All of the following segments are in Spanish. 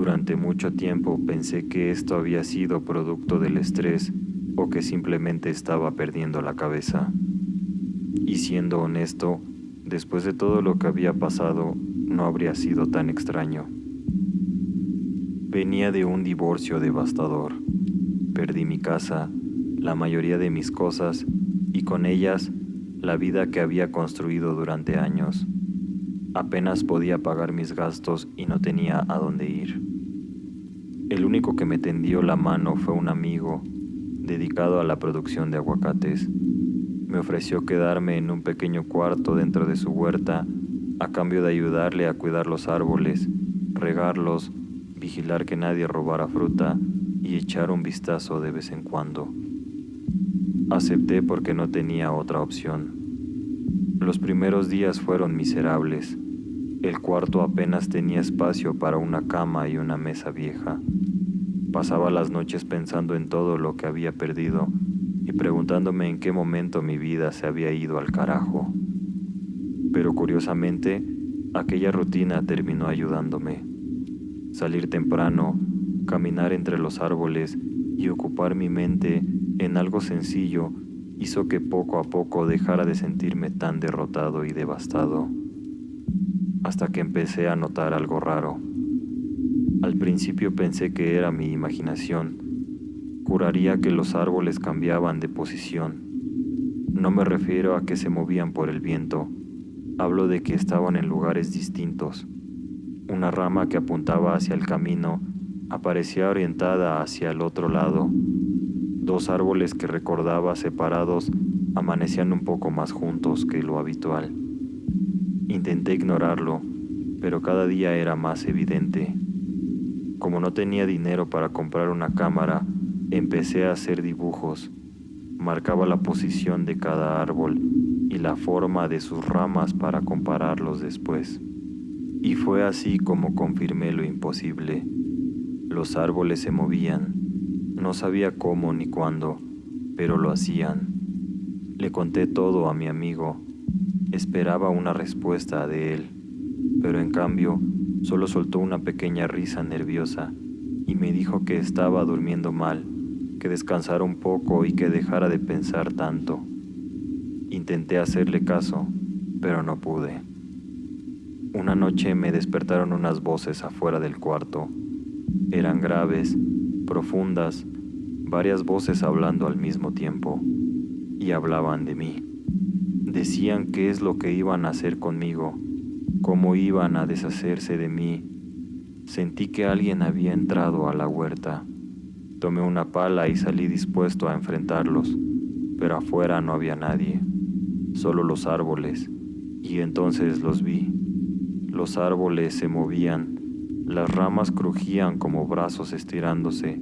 Durante mucho tiempo pensé que esto había sido producto del estrés o que simplemente estaba perdiendo la cabeza. Y siendo honesto, después de todo lo que había pasado, no habría sido tan extraño. Venía de un divorcio devastador. Perdí mi casa, la mayoría de mis cosas y con ellas la vida que había construido durante años. Apenas podía pagar mis gastos y no tenía a dónde ir. El único que me tendió la mano fue un amigo dedicado a la producción de aguacates. Me ofreció quedarme en un pequeño cuarto dentro de su huerta a cambio de ayudarle a cuidar los árboles, regarlos, vigilar que nadie robara fruta y echar un vistazo de vez en cuando. Acepté porque no tenía otra opción. Los primeros días fueron miserables. El cuarto apenas tenía espacio para una cama y una mesa vieja. Pasaba las noches pensando en todo lo que había perdido y preguntándome en qué momento mi vida se había ido al carajo. Pero curiosamente, aquella rutina terminó ayudándome. Salir temprano, caminar entre los árboles y ocupar mi mente en algo sencillo hizo que poco a poco dejara de sentirme tan derrotado y devastado, hasta que empecé a notar algo raro. Al principio pensé que era mi imaginación. Juraría que los árboles cambiaban de posición. No me refiero a que se movían por el viento, hablo de que estaban en lugares distintos. Una rama que apuntaba hacia el camino aparecía orientada hacia el otro lado. Dos árboles que recordaba separados amanecían un poco más juntos que lo habitual. Intenté ignorarlo, pero cada día era más evidente. Como no tenía dinero para comprar una cámara, empecé a hacer dibujos. Marcaba la posición de cada árbol y la forma de sus ramas para compararlos después. Y fue así como confirmé lo imposible. Los árboles se movían. No sabía cómo ni cuándo, pero lo hacían. Le conté todo a mi amigo. Esperaba una respuesta de él, pero en cambio solo soltó una pequeña risa nerviosa y me dijo que estaba durmiendo mal, que descansara un poco y que dejara de pensar tanto. Intenté hacerle caso, pero no pude. Una noche me despertaron unas voces afuera del cuarto. Eran graves, profundas, varias voces hablando al mismo tiempo, y hablaban de mí. Decían qué es lo que iban a hacer conmigo, cómo iban a deshacerse de mí. Sentí que alguien había entrado a la huerta. Tomé una pala y salí dispuesto a enfrentarlos, pero afuera no había nadie, solo los árboles, y entonces los vi. Los árboles se movían, las ramas crujían como brazos estirándose,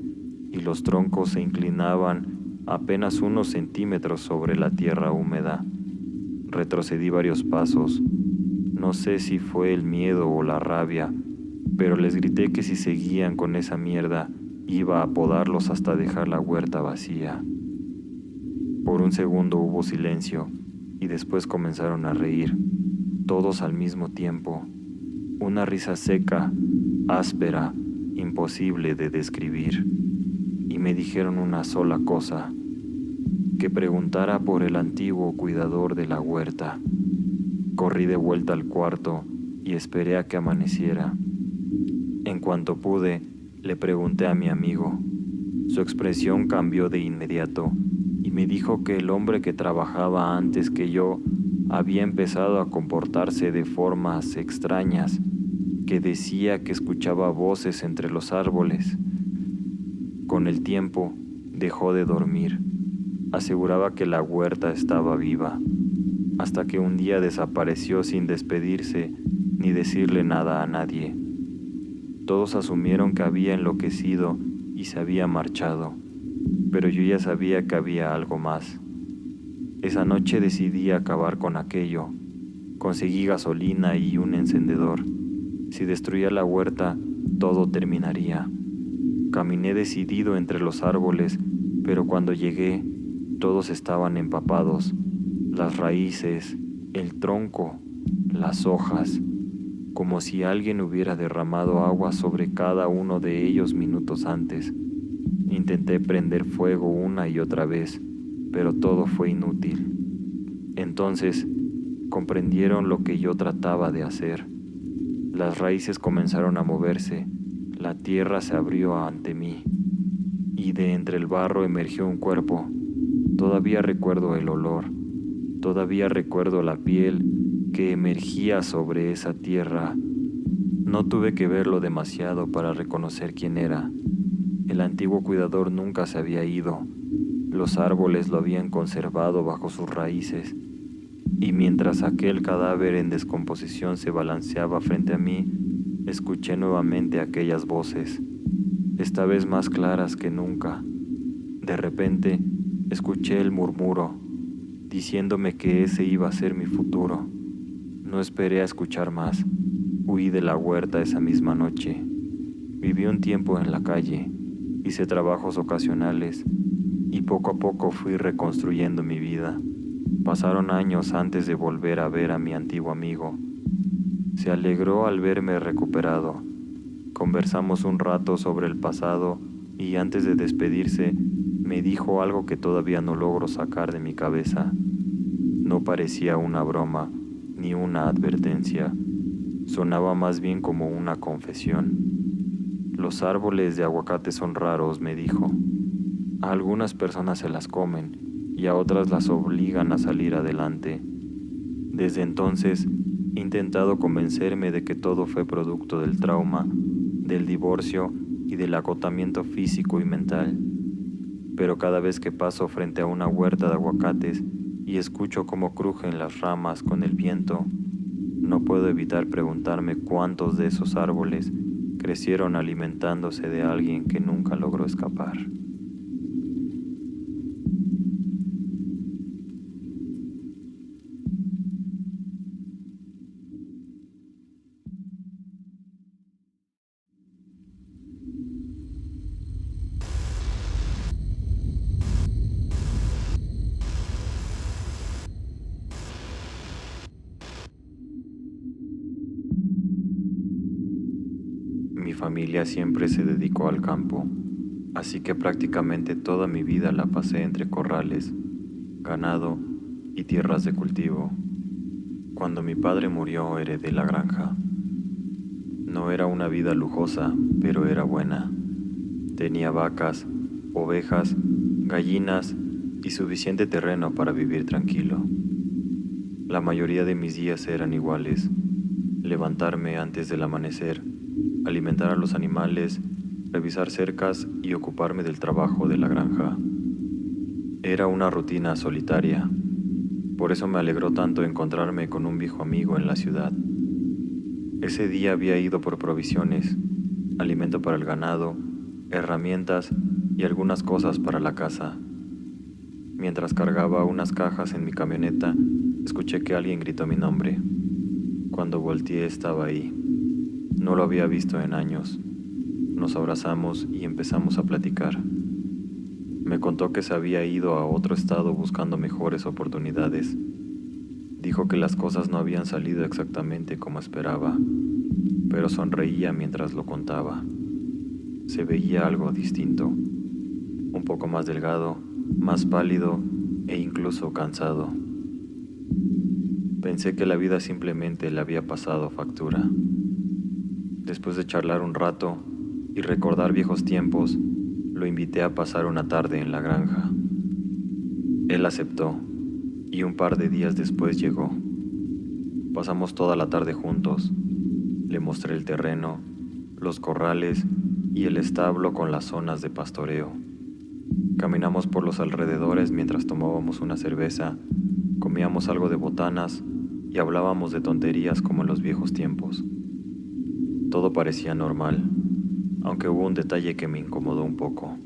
y los troncos se inclinaban apenas unos centímetros sobre la tierra húmeda. Retrocedí varios pasos. No sé si fue el miedo o la rabia, pero les grité que si seguían con esa mierda, iba a podarlos hasta dejar la huerta vacía. Por un segundo hubo silencio y después comenzaron a reír, todos al mismo tiempo. Una risa seca, áspera, imposible de describir. Y me dijeron una sola cosa, que preguntara por el antiguo cuidador de la huerta. Corrí de vuelta al cuarto y esperé a que amaneciera. En cuanto pude, le pregunté a mi amigo. Su expresión cambió de inmediato y me dijo que el hombre que trabajaba antes que yo había empezado a comportarse de formas extrañas, que decía que escuchaba voces entre los árboles. Con el tiempo, dejó de dormir. Aseguraba que la huerta estaba viva, hasta que un día desapareció sin despedirse ni decirle nada a nadie. Todos asumieron que había enloquecido y se había marchado, pero yo ya sabía que había algo más. Esa noche decidí acabar con aquello. Conseguí gasolina y un encendedor. Si destruía la huerta, todo terminaría. Caminé decidido entre los árboles, pero cuando llegué, todos estaban empapados. Las raíces, el tronco, las hojas. como si alguien hubiera derramado agua sobre cada uno de ellos minutos antes. Intenté prender fuego una y otra vez, pero todo fue inútil. Entonces, comprendieron lo que yo trataba de hacer. Las raíces comenzaron a moverse, la tierra se abrió ante mí, y de entre el barro emergió un cuerpo. Todavía recuerdo el olor, todavía recuerdo la piel que emergía sobre esa tierra. No tuve que verlo demasiado para reconocer quién era. El antiguo cuidador nunca se había ido. Los árboles lo habían conservado bajo sus raíces. Y mientras aquel cadáver en descomposición se balanceaba frente a mí, escuché nuevamente aquellas voces, esta vez más claras que nunca. De repente, escuché el murmuro, diciéndome que ese iba a ser mi futuro. No esperé a escuchar más. Huí de la huerta esa misma noche. Viví un tiempo en la calle, hice trabajos ocasionales y poco a poco fui reconstruyendo mi vida. Pasaron años antes de volver a ver a mi antiguo amigo. Se alegró al verme recuperado. Conversamos un rato sobre el pasado y antes de despedirse me dijo algo que todavía no logro sacar de mi cabeza. No parecía una broma ni una advertencia. Sonaba más bien como una confesión. Los árboles de aguacate son raros, me dijo. A algunas personas se las comen y a otras las obligan a salir adelante. Desde entonces, he intentado convencerme de que todo fue producto del trauma, del divorcio y del agotamiento físico y mental. Pero cada vez que paso frente a una huerta de aguacates y escucho cómo crujen las ramas con el viento, no puedo evitar preguntarme cuántos de esos árboles crecieron alimentándose de alguien que nunca logró escapar. Mi familia siempre se dedicó al campo, así que prácticamente toda mi vida la pasé entre corrales, ganado y tierras de cultivo. Cuando mi padre murió, heredé la granja. No era una vida lujosa, pero era buena. Tenía vacas, ovejas, gallinas y suficiente terreno para vivir tranquilo. La mayoría de mis días eran iguales: levantarme antes del amanecer, alimentar a los animales, revisar cercas y ocuparme del trabajo de la granja. Era una rutina solitaria. Por eso me alegró tanto encontrarme con un viejo amigo en la ciudad. Ese día había ido por provisiones, alimento para el ganado, herramientas y algunas cosas para la casa. Mientras cargaba unas cajas en mi camioneta, escuché que alguien gritó mi nombre. Cuando volteé estaba ahí. No lo había visto en años. Nos abrazamos y empezamos a platicar. Me contó que se había ido a otro estado buscando mejores oportunidades. Dijo que las cosas no habían salido exactamente como esperaba, pero sonreía mientras lo contaba. Se veía algo distinto, un poco más delgado, más pálido e incluso cansado. Pensé que la vida simplemente le había pasado factura. Después de charlar un rato y recordar viejos tiempos, lo invité a pasar una tarde en la granja. Él aceptó y un par de días después llegó. Pasamos toda la tarde juntos. Le mostré el terreno, los corrales y el establo con las zonas de pastoreo. Caminamos por los alrededores mientras tomábamos una cerveza, comíamos algo de botanas y hablábamos de tonterías como en los viejos tiempos. Todo parecía normal, aunque hubo un detalle que me incomodó un poco.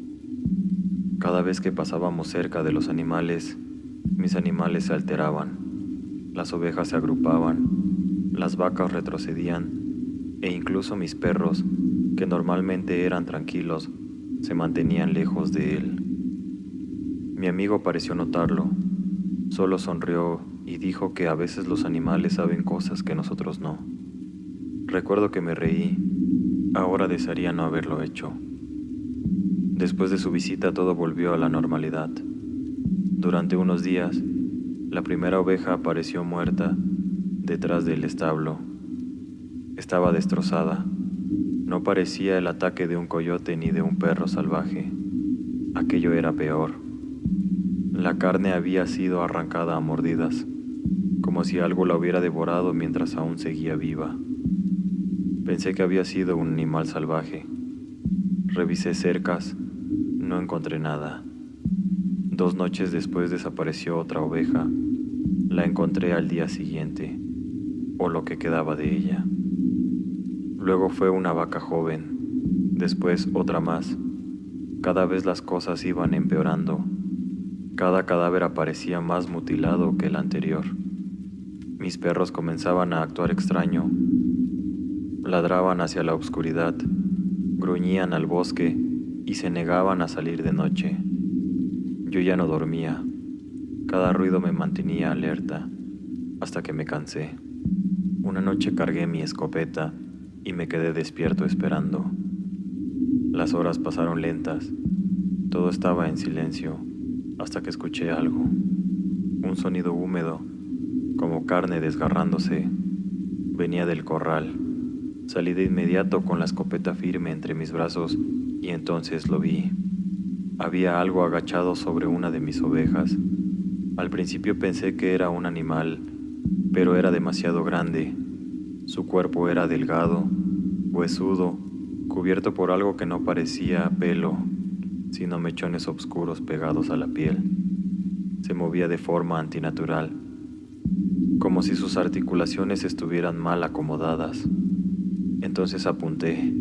Cada vez que pasábamos cerca de los animales, mis animales se alteraban. Las ovejas se agrupaban, las vacas retrocedían e incluso mis perros, que normalmente eran tranquilos, se mantenían lejos de él. Mi amigo pareció notarlo, solo sonrió y dijo que a veces los animales saben cosas que nosotros no. Recuerdo que me reí. Ahora desearía no haberlo hecho. Después de su visita todo volvió a la normalidad. Durante unos días, la primera oveja apareció muerta detrás del establo. Estaba destrozada. No parecía el ataque de un coyote ni de un perro salvaje. Aquello era peor. La carne había sido arrancada a mordidas, como si algo la hubiera devorado mientras aún seguía viva. Pensé que había sido un animal salvaje. Revisé cercas, no encontré nada. 2 noches después desapareció otra oveja. La encontré al día siguiente, o lo que quedaba de ella. Luego fue una vaca joven, después otra más. Cada vez las cosas iban empeorando. Cada cadáver aparecía más mutilado que el anterior. Mis perros comenzaban a actuar extraño. Ladraban hacia la oscuridad, gruñían al bosque y se negaban a salir de noche. Yo ya no dormía. Cada ruido me mantenía alerta, hasta que me cansé. Una noche cargué mi escopeta y me quedé despierto esperando. Las horas pasaron lentas. Todo estaba en silencio, hasta que escuché algo. Un sonido húmedo, como carne desgarrándose, venía del corral. Salí de inmediato con la escopeta firme entre mis brazos y entonces lo vi. Había algo agachado sobre una de mis ovejas. Al principio pensé que era un animal, pero era demasiado grande. Su cuerpo era delgado, huesudo, cubierto por algo que no parecía pelo, sino mechones oscuros pegados a la piel. Se movía de forma antinatural, como si sus articulaciones estuvieran mal acomodadas. Entonces apunté.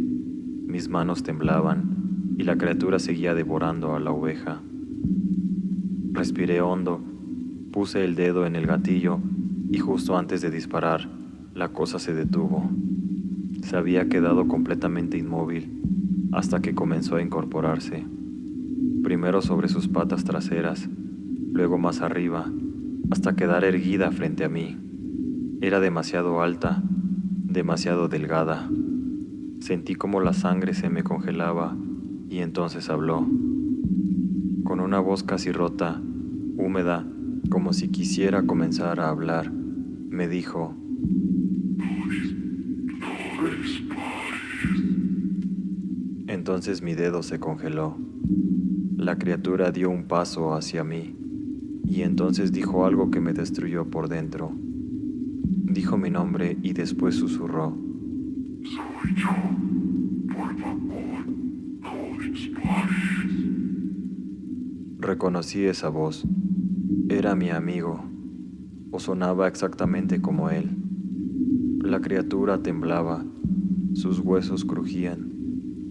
Mis manos temblaban y la criatura seguía devorando a la oveja. Respiré hondo, puse el dedo en el gatillo y justo antes de disparar, la cosa se detuvo. Se había quedado completamente inmóvil hasta que comenzó a incorporarse. Primero sobre sus patas traseras, luego más arriba, hasta quedar erguida frente a mí. Era demasiado alta, demasiado delgada. Sentí como la sangre se me congelaba y entonces habló. Con una voz casi rota, húmeda, como si quisiera comenzar a hablar, me dijo: Entonces mi dedo se congeló. La criatura dio un paso hacia mí y entonces dijo algo que me destruyó por dentro. Dijo mi nombre y después susurró: Soy yo. Por favor, no dispares. Reconocí esa voz. Era mi amigo, o sonaba exactamente como él. La criatura temblaba, sus huesos crujían,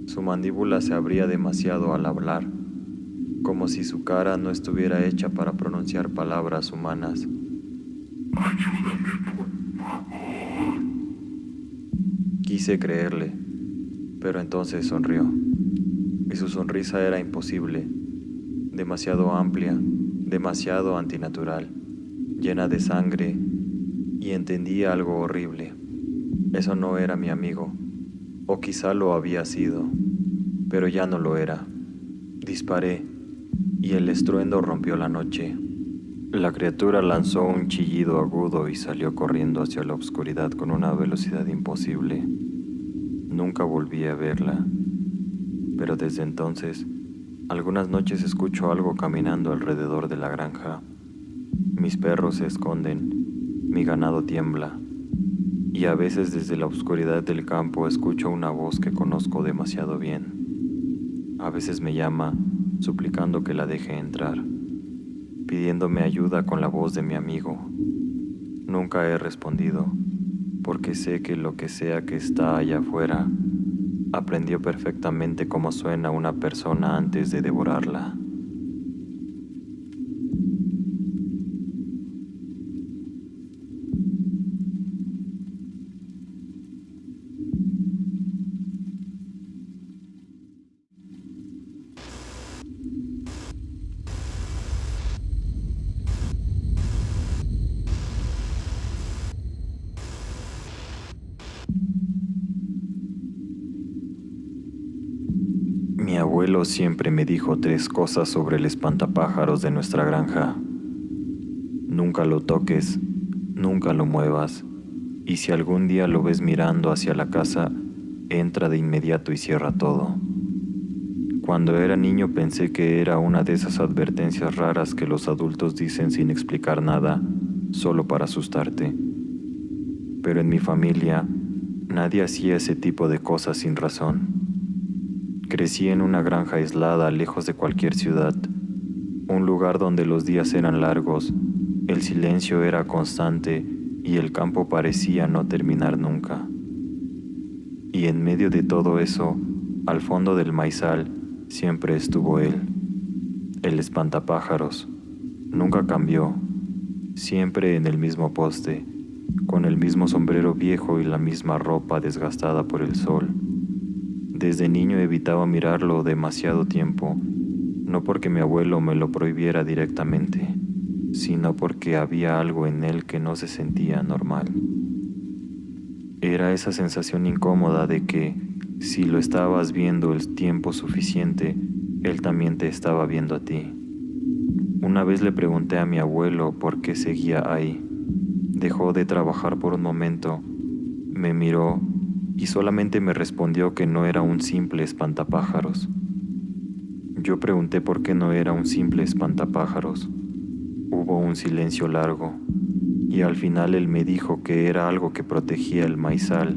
su mandíbula se abría demasiado al hablar, como si su cara no estuviera hecha para pronunciar palabras humanas. Ayúdame, por favor. Quise creerle, pero entonces sonrió, y su sonrisa era imposible, demasiado amplia, demasiado antinatural, llena de sangre, y entendí algo horrible. Eso no era mi amigo, o quizá lo había sido, pero ya no lo era. Disparé, y el estruendo rompió la noche. La criatura lanzó un chillido agudo y salió corriendo hacia la oscuridad con una velocidad imposible. Nunca volví a verla, pero desde entonces, algunas noches escucho algo caminando alrededor de la granja. Mis perros se esconden, mi ganado tiembla, y a veces desde la oscuridad del campo escucho una voz que conozco demasiado bien. A veces me llama, suplicando que la deje entrar, pidiéndome ayuda con la voz de mi amigo. Nunca he respondido, porque sé que lo que sea que está allá afuera aprendió perfectamente cómo suena una persona antes de devorarla. Mi abuelo siempre me dijo 3 cosas sobre el espantapájaros de nuestra granja. Nunca lo toques, nunca lo muevas, y si algún día lo ves mirando hacia la casa, entra de inmediato y cierra todo. Cuando era niño pensé que era una de esas advertencias raras que los adultos dicen sin explicar nada, solo para asustarte. Pero en mi familia, nadie hacía ese tipo de cosas sin razón. Crecí en una granja aislada, lejos de cualquier ciudad, un lugar donde los días eran largos, el silencio era constante y el campo parecía no terminar nunca. Y en medio de todo eso, al fondo del maizal, siempre estuvo él, el espantapájaros. Nunca cambió, siempre en el mismo poste, con el mismo sombrero viejo y la misma ropa desgastada por el sol. Desde niño evitaba mirarlo demasiado tiempo, no porque mi abuelo me lo prohibiera directamente, sino porque había algo en él que no se sentía normal. Era esa sensación incómoda de que, si lo estabas viendo el tiempo suficiente, él también te estaba viendo a ti. Una vez le pregunté a mi abuelo por qué seguía ahí. Dejó de trabajar por un momento, me miró y solamente me respondió que no era un simple espantapájaros. Yo pregunté por qué no era un simple espantapájaros. Hubo un silencio largo y al final él me dijo que era algo que protegía el maizal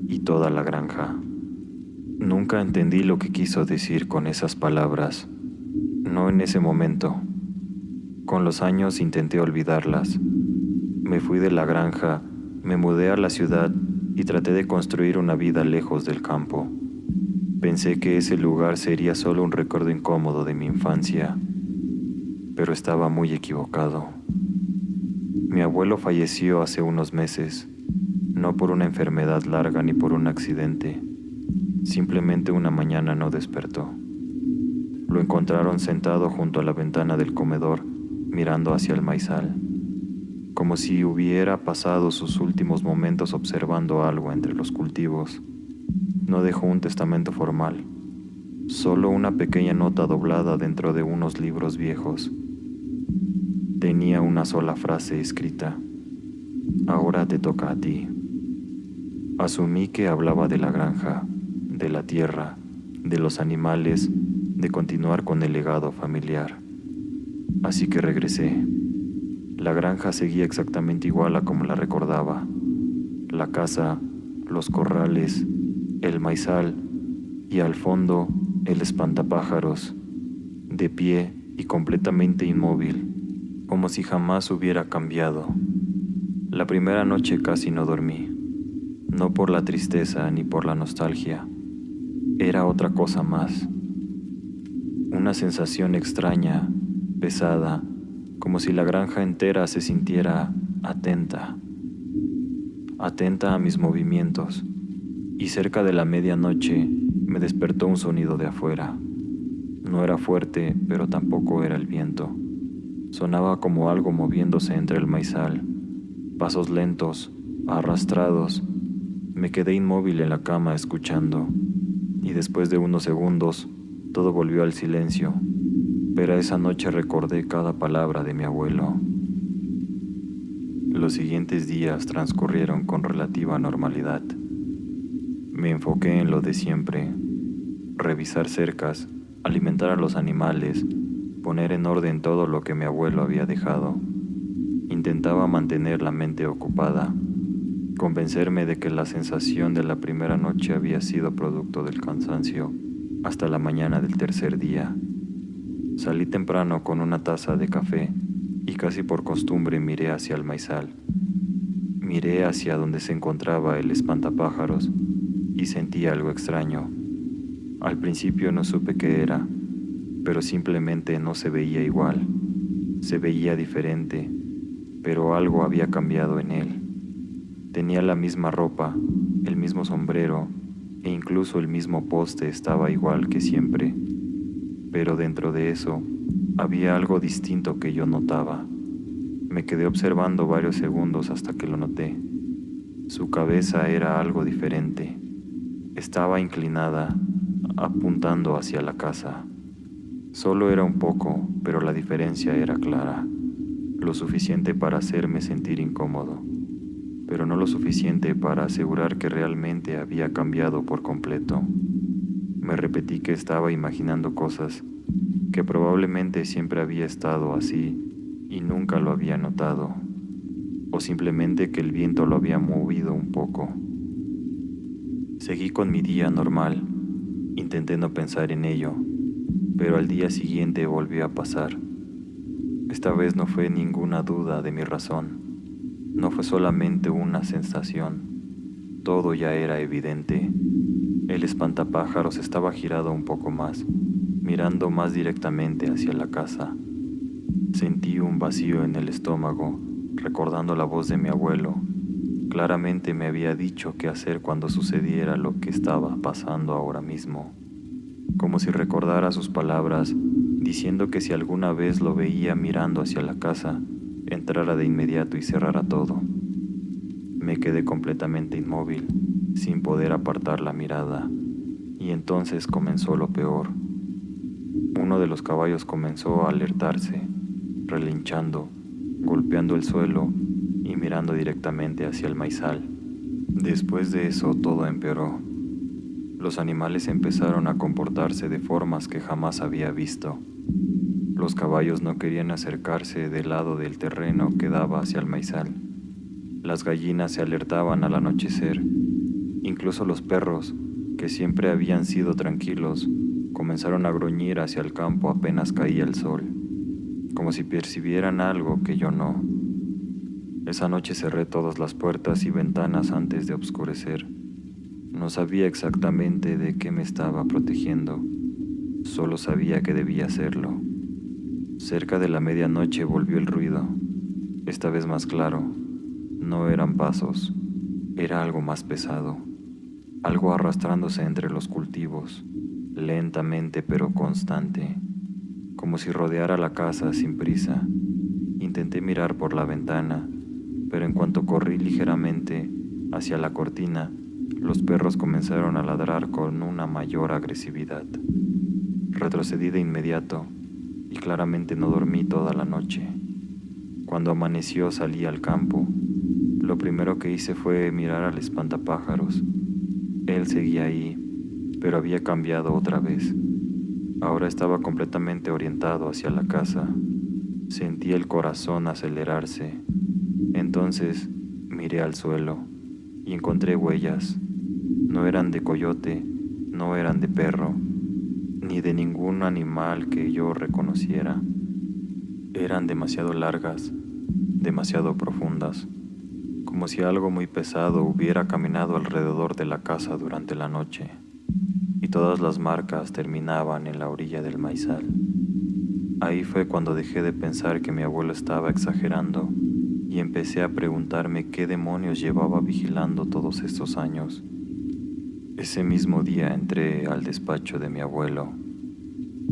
y toda la granja. Nunca entendí lo que quiso decir con esas palabras, no en ese momento. Con los años intenté olvidarlas. Me fui de la granja, me mudé a la ciudad y traté de construir una vida lejos del campo. Pensé que ese lugar sería solo un recuerdo incómodo de mi infancia, pero estaba muy equivocado. Mi abuelo falleció hace unos meses, no por una enfermedad larga ni por un accidente. Simplemente una mañana no despertó. Lo encontraron sentado junto a la ventana del comedor, mirando hacia el maizal, como si hubiera pasado sus últimos momentos observando algo entre los cultivos. No dejó un testamento formal, solo una pequeña nota doblada dentro de unos libros viejos. Tenía una sola frase escrita: ahora te toca a ti. Asumí que hablaba de la granja, de la tierra, de los animales, de continuar con el legado familiar. Así que regresé. La granja seguía exactamente igual a como la recordaba. La casa, los corrales, el maizal y al fondo el espantapájaros, de pie y completamente inmóvil, como si jamás hubiera cambiado. La primera noche casi no dormí, no por la tristeza ni por la nostalgia. Era otra cosa más. Una sensación extraña, pesada, como si la granja entera se sintiera atenta a mis movimientos, y cerca de la medianoche me despertó un sonido de afuera. No era fuerte, pero tampoco era el viento. Sonaba como algo moviéndose entre el maizal, pasos lentos, arrastrados. Me quedé inmóvil en la cama escuchando, y después de unos segundos, todo volvió al silencio. Pero esa noche recordé cada palabra de mi abuelo. Los siguientes días transcurrieron con relativa normalidad. Me enfoqué en lo de siempre: revisar cercas, alimentar a los animales, poner en orden todo lo que mi abuelo había dejado. Intentaba mantener la mente ocupada, convencerme de que la sensación de la primera noche había sido producto del cansancio hasta la mañana del tercer día. Salí temprano con una taza de café y casi por costumbre miré hacia el maizal. Miré hacia donde se encontraba el espantapájaros y sentí algo extraño. Al principio no supe qué era, pero simplemente no se veía igual. Se veía diferente, pero algo había cambiado en él. Tenía la misma ropa, el mismo sombrero e incluso el mismo poste estaba igual que siempre. Pero dentro de eso, había algo distinto que yo notaba. Me quedé observando varios segundos hasta que lo noté. Su cabeza era algo diferente. Estaba inclinada, apuntando hacia la casa. Solo era un poco, pero la diferencia era clara, lo suficiente para hacerme sentir incómodo, pero no lo suficiente para asegurar que realmente había cambiado por completo. Me repetí que estaba imaginando cosas, que probablemente siempre había estado así y nunca lo había notado, o simplemente que el viento lo había movido un poco. Seguí con mi día normal, intenté no pensar en ello, pero al día siguiente volvió a pasar. Esta vez no fue ninguna duda de mi razón, no fue solamente una sensación, todo ya era evidente. El espantapájaros estaba girado un poco más, mirando más directamente hacia la casa. Sentí un vacío en el estómago, recordando la voz de mi abuelo. Claramente me había dicho qué hacer cuando sucediera lo que estaba pasando ahora mismo, como si recordara sus palabras, diciendo que si alguna vez lo veía mirando hacia la casa, entrara de inmediato y cerrara todo. Me quedé completamente inmóvil, sin poder apartar la mirada, y entonces comenzó lo peor. Uno de los caballos comenzó a alertarse, relinchando, golpeando el suelo y mirando directamente hacia el maizal. Después de eso todo empeoró. Los animales empezaron a comportarse de formas que jamás había visto. Los caballos no querían acercarse del lado del terreno que daba hacia el maizal. Las gallinas se alertaban al anochecer. Incluso los perros, que siempre habían sido tranquilos, comenzaron a gruñir hacia el campo apenas caía el sol, como si percibieran algo que yo no. Esa noche cerré todas las puertas y ventanas antes de oscurecer. No sabía exactamente de qué me estaba protegiendo, solo sabía que debía hacerlo. Cerca de la medianoche volvió el ruido, esta vez más claro. No eran pasos, era algo más pesado, algo arrastrándose entre los cultivos, lentamente pero constante, como si rodeara la casa sin prisa. Intenté mirar por la ventana, pero en cuanto corrí ligeramente hacia la cortina, los perros comenzaron a ladrar con una mayor agresividad. Retrocedí de inmediato y claramente no dormí toda la noche. Cuando amaneció salí al campo. Lo primero que hice fue mirar al espantapájaros. Él seguía ahí, pero había cambiado otra vez. Ahora estaba completamente orientado hacia la casa. Sentí el corazón acelerarse. Entonces miré al suelo y encontré huellas. No eran de coyote, no eran de perro, ni de ningún animal que yo reconociera. Eran demasiado largas, demasiado profundas, como si algo muy pesado hubiera caminado alrededor de la casa durante la noche, y todas las marcas terminaban en la orilla del maizal. Ahí fue cuando dejé de pensar que mi abuelo estaba exagerando y empecé a preguntarme qué demonios llevaba vigilando todos estos años. Ese mismo día entré al despacho de mi abuelo.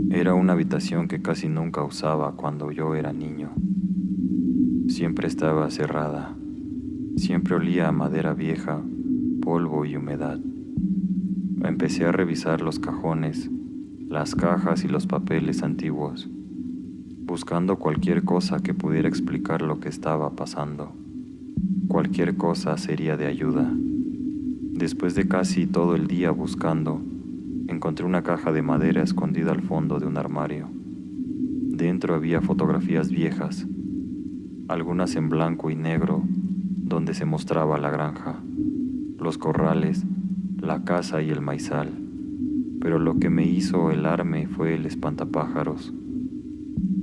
Era una habitación que casi nunca usaba cuando yo era niño. Siempre estaba cerrada. Siempre olía a madera vieja, polvo y humedad. Empecé a revisar los cajones, las cajas y los papeles antiguos, buscando cualquier cosa que pudiera explicar lo que estaba pasando. Cualquier cosa sería de ayuda. Después de casi todo el día buscando, encontré una caja de madera escondida al fondo de un armario. Dentro había fotografías viejas, algunas en blanco y negro, donde se mostraba la granja, los corrales, la casa y el maizal. Pero lo que me hizo helarme fue el espantapájaros.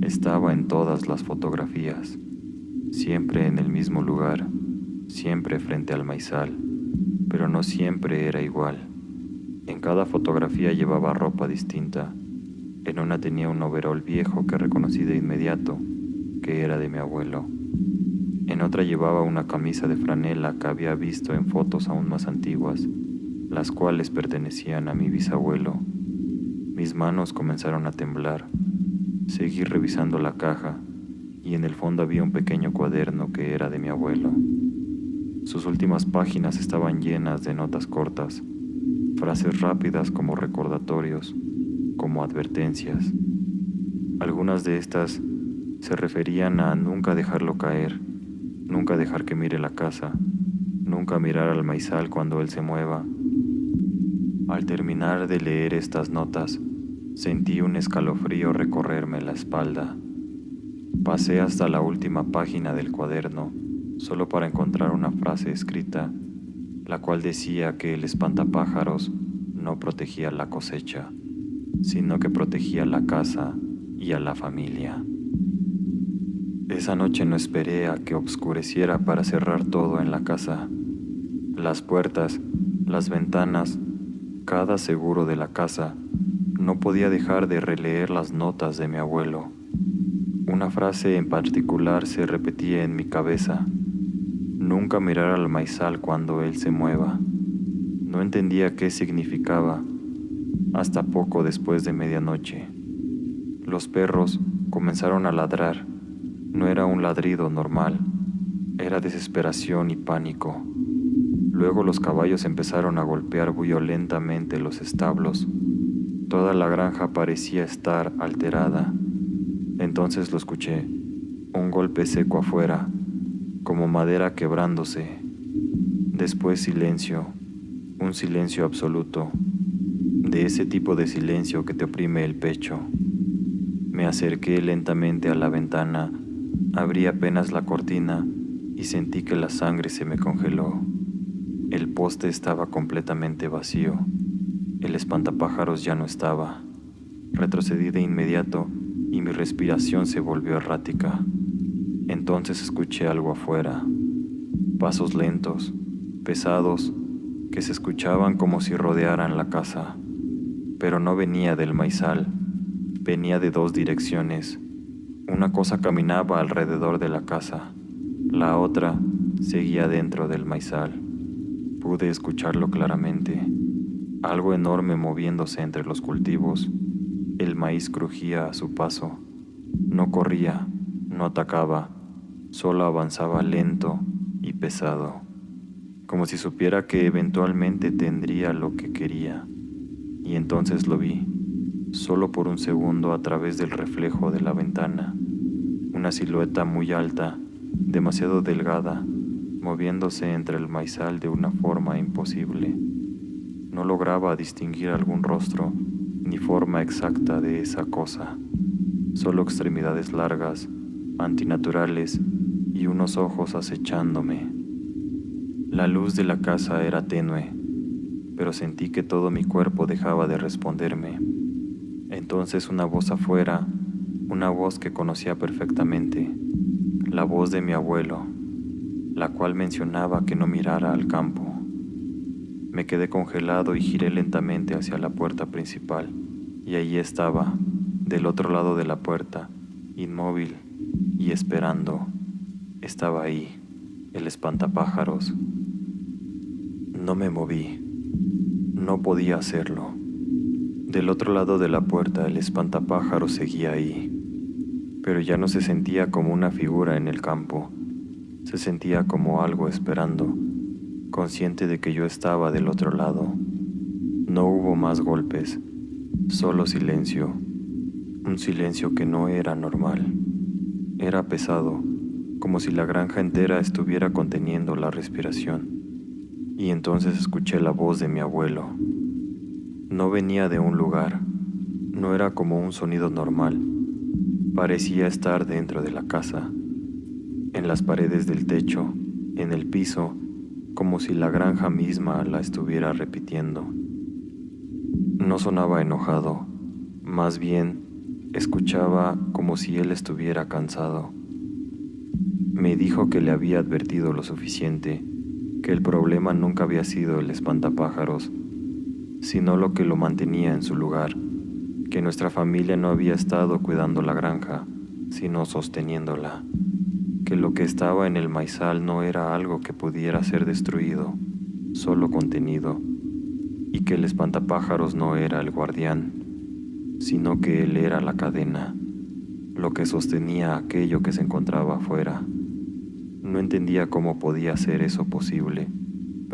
Estaba en todas las fotografías, siempre en el mismo lugar, siempre frente al maizal, pero no siempre era igual. En cada fotografía llevaba ropa distinta. En una tenía un overol viejo que reconocí de inmediato que era de mi abuelo. En otra llevaba una camisa de franela que había visto en fotos aún más antiguas, las cuales pertenecían a mi bisabuelo. Mis manos comenzaron a temblar. Seguí revisando la caja y en el fondo había un pequeño cuaderno que era de mi abuelo. Sus últimas páginas estaban llenas de notas cortas. frases rápidas como recordatorios, como advertencias. Algunas de estas se referían a nunca dejarlo caer, nunca dejar que mire la casa, nunca mirar al maizal cuando él se mueva. Al terminar de leer estas notas, sentí un escalofrío recorrerme la espalda. Pasé hasta la última página del cuaderno, solo para encontrar una frase escrita, la cual decía que el espantapájaros no protegía la cosecha, sino que protegía la casa y a la familia. Esa noche no esperé a que oscureciera para cerrar todo en la casa. Las puertas, las ventanas, cada seguro de la casa. No podía dejar de releer las notas de mi abuelo. Una frase en particular se repetía en mi cabeza: nunca mirar al maizal cuando él se mueva. No entendía qué significaba hasta poco después de medianoche. Los perros comenzaron a ladrar. No era un ladrido normal, era desesperación y pánico. Luego los caballos empezaron a golpear violentamente los establos. Toda la granja parecía estar alterada. Entonces lo escuché, un golpe seco afuera, como madera quebrándose. Después silencio, un silencio absoluto, de ese tipo de silencio que te oprime el pecho. Me acerqué lentamente a la ventana, abrí apenas la cortina y sentí que la sangre se me congeló. El poste estaba completamente vacío. El espantapájaros ya no estaba. Retrocedí de inmediato y mi respiración se volvió errática. Entonces escuché algo afuera. Pasos lentos, pesados, que se escuchaban como si rodearan la casa. Pero no venía del maizal, venía de dos direcciones. Una cosa caminaba alrededor de la casa, la otra seguía dentro del maizal. Pude escucharlo claramente. Algo enorme moviéndose entre los cultivos. El maíz crujía a su paso. No corría, no atacaba, solo avanzaba lento y pesado, como si supiera que eventualmente tendría lo que quería. Y entonces lo vi, solo por un segundo a través del reflejo de la ventana. Una silueta muy alta, demasiado delgada, moviéndose entre el maizal de una forma imposible. No lograba distinguir algún rostro ni forma exacta de esa cosa, solo extremidades largas, antinaturales y unos ojos acechándome. La luz de la casa era tenue, pero sentí que todo mi cuerpo dejaba de responderme. Entonces una voz afuera, una voz que conocía perfectamente, la voz de mi abuelo, la cual mencionaba que no mirara al campo. Me quedé congelado y giré lentamente hacia la puerta principal, y allí estaba, del otro lado de la puerta, inmóvil y esperando. Estaba ahí, el espantapájaros. No me moví, no podía hacerlo. Del otro lado de la puerta el espantapájaros seguía ahí, pero ya no se sentía como una figura en el campo, se sentía como algo esperando, consciente de que yo estaba del otro lado. No hubo más golpes, solo silencio, un silencio que no era normal. Era pesado, como si la granja entera estuviera conteniendo la respiración. Y entonces escuché la voz de mi abuelo. No venía de un lugar, no era como un sonido normal. Parecía estar dentro de la casa, en las paredes del techo, en el piso, como si la granja misma la estuviera repitiendo. No sonaba enojado, más bien escuchaba como si él estuviera cansado. Me dijo que le había advertido lo suficiente, que el problema nunca había sido el espantapájaros, sino lo que lo mantenía en su lugar, que nuestra familia no había estado cuidando la granja, sino sosteniéndola, que lo que estaba en el maizal no era algo que pudiera ser destruido, solo contenido, y que el espantapájaros no era el guardián, sino que él era la cadena, lo que sostenía aquello que se encontraba afuera. No entendía cómo podía ser eso posible,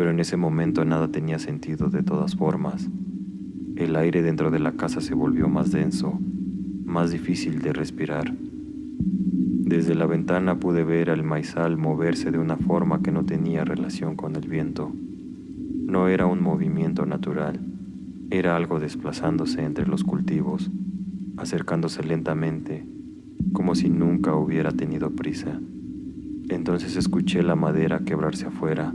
pero en ese momento nada tenía sentido de todas formas. El aire dentro de la casa se volvió más denso, más difícil de respirar. Desde la ventana pude ver al maizal moverse de una forma que no tenía relación con el viento. No era un movimiento natural, era algo desplazándose entre los cultivos, acercándose lentamente, como si nunca hubiera tenido prisa. Entonces escuché la madera quebrarse afuera.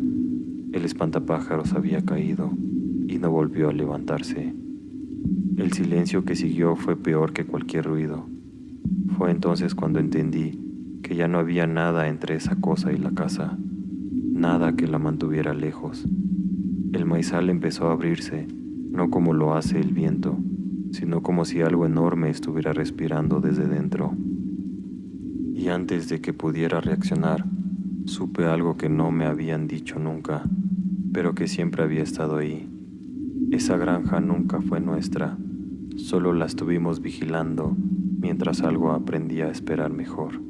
El espantapájaros había caído y no volvió a levantarse. El silencio que siguió fue peor que cualquier ruido. Fue entonces cuando entendí que ya no había nada entre esa cosa y la casa, nada que la mantuviera lejos. El maizal empezó a abrirse, no como lo hace el viento, sino como si algo enorme estuviera respirando desde dentro. Y antes de que pudiera reaccionar, supe algo que no me habían dicho nunca, pero que siempre había estado ahí. Esa granja nunca fue nuestra, solo la estuvimos vigilando mientras algo aprendía a esperar mejor.